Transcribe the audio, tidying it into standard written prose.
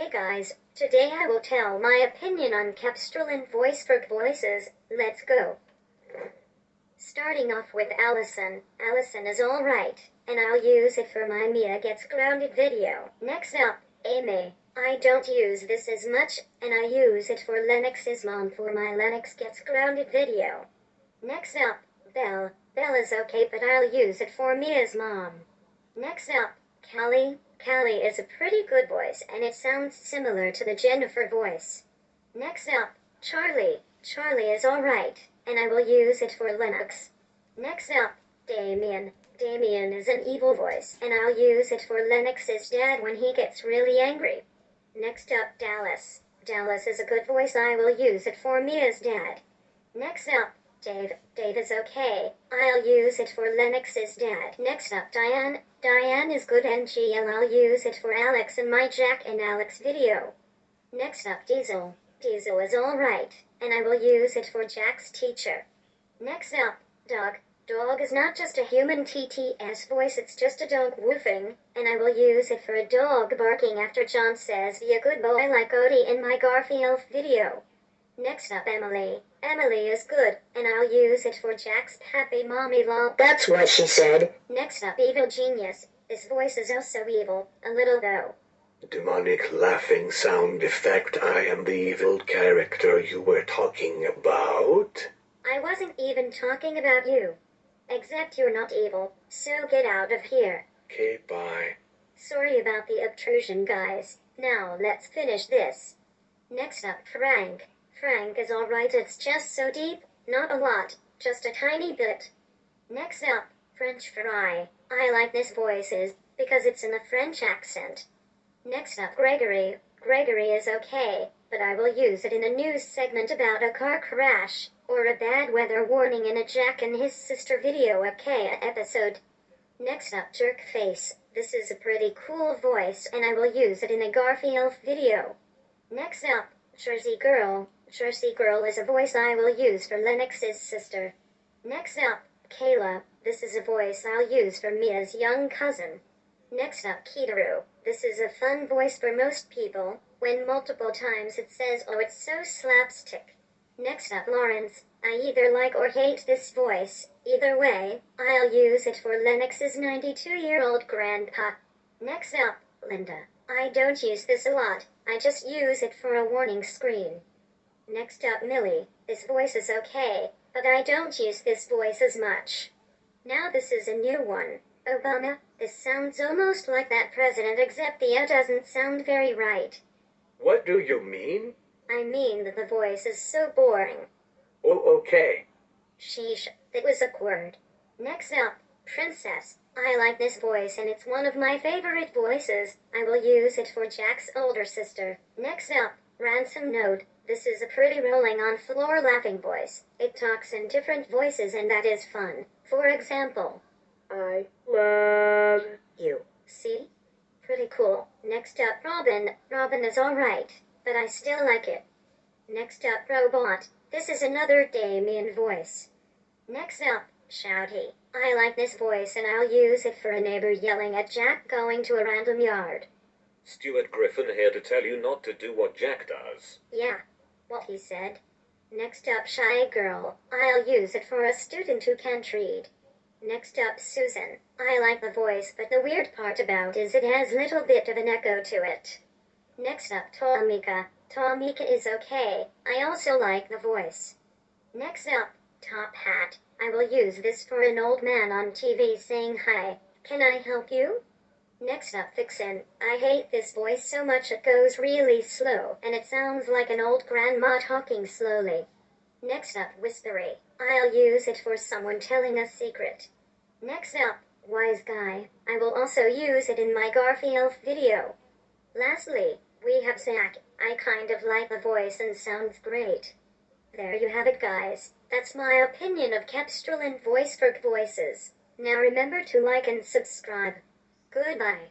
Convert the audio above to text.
Hey guys, today I will tell my opinion on Capstrolin voice for voices. Let's go. Starting off with Allison. Allison is alright, and I'll use it for my Mia Gets Grounded video. Next up, Amy. I don't use this as much, and I use it for Lennox's mom for my Lennox Gets Grounded video. Next up, Belle. Belle is okay, but I'll use it for Mia's mom. Next up, Callie. Callie is a pretty good voice, and it sounds similar to the Jennifer voice. Next up, Charlie. Charlie is alright, and I will use it for Lennox. Next up, Damien. Damien is an evil voice, and I'll use it for Lennox's dad when he gets really angry. Next up, Dallas. Dallas is a good voice, I will use it for Mia's dad. Next up, Dave. Dave is okay. I'll use it for Lennox's dad. Next up, Diane. Diane is good and I'll use it for Alex in my Jack and Alex video. Next up, Diesel. Diesel is alright, and I will use it for Jack's teacher. Next up, Dog. Dog is not just a human TTS voice, it's just a dog woofing, and I will use it for a dog barking after John says be a good boy like Odie in my Garfield video. Next up, Emily. Emily is good, and I'll use it for Jack's happy mommy lol. That's what she said. Next up, Evil Genius. This voice is also evil, a little though. Demonic laughing sound effect. I am the evil character you were talking about. I wasn't even talking about you. Except you're not evil, so get out of here. Okay, bye. Sorry about the obtrusion, guys. Now let's finish this. Next up, Frank. Frank is alright, it's just so deep, not a lot, just a tiny bit. Next up, French Fry. I like this voices, because it's in a French accent. Next up, Gregory. Gregory is okay, but I will use it in a news segment about a car crash, or a bad weather warning in a Jack and his sister video episode. Next up, Jerkface. This is a pretty cool voice, and I will use it in a Garfield video. Next up, Jersey Girl. Jersey Girl is a voice I will use for Lennox's sister. Next up, Kayla. This is a voice I'll use for Mia's young cousin. Next up, Kitaru. This is a fun voice for most people, when multiple times it says, oh, it's so slapstick. Next up, Lawrence. I either like or hate this voice. Either way, I'll use it for Lennox's 92-year-old grandpa. Next up, Linda. I don't use this a lot, I just use it for a warning screen. Next up, Millie. This voice is okay, but I don't use this voice as much. Now this is a new one. Obama. This sounds almost like that president, except the doesn't sound very right. What do you mean? I mean that the voice is so boring. Oh, okay. Sheesh, that was a word. Next up, Princess. I like this voice and it's one of my favorite voices. I will use it for Jack's older sister. Next up, Ransom Node. This is a pretty rolling on floor laughing voice. It talks in different voices and that is fun. For example, I love you. See? Pretty cool. Next up, Robin. Robin is alright, but I still like it. Next up, Robot. This is another Damien voice. Next up, Shouty. I like this voice and I'll use it for a neighbor yelling at Jack going to a random yard. Stuart Griffin here to tell you not to do what Jack does. Yeah, what he said. Next up, Shy Girl. I'll use it for a student who can't read. Next up, Susan. I like the voice, but the weird part about is it has little bit of an echo to it. Next up, Tomika. Tomika is okay. I also like the voice. Next up, Top Hat. I will use this for an old man on TV saying hi. Can I help you? Next up, Vixen. I hate this voice so much it goes really slow, and it sounds like an old grandma talking slowly. Next up, Whispery. I'll use it for someone telling a secret. Next up, Wise Guy. I will also use it in my Garfield video. Lastly, we have Zach. I kind of like the voice and sounds great. There you have it, guys. That's my opinion of Capstrolin voice for voices. Now remember to like and subscribe. Goodbye.